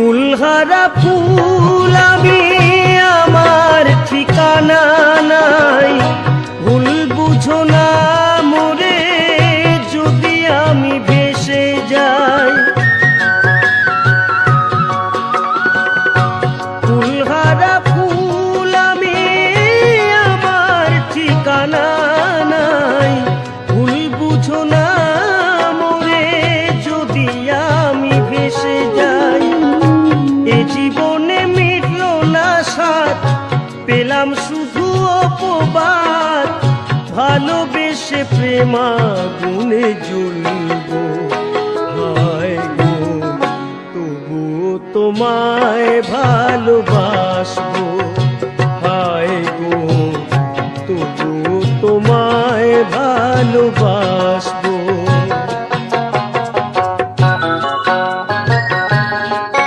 কুলহারা ফুল আমি, আমার ঠিকানা নাই। ভুল বুঝো না মোরে যদি আমি ভেসে যাই। কুলহারা ফুল আমি, আমার ঠিকানা নাই। ভুল বুঝো না মোরে যদি আমি ভেসে যাই। এ জীবনে মিটল না সাথ, পেলাম শুধু অপবাদ। ভালোবেসে প্রেমাগুনে জ্বলব, হায় গো তবুও তোমায় ভালোবাসবো। হায় গো তবুও তোমায় ভালোবাসবো।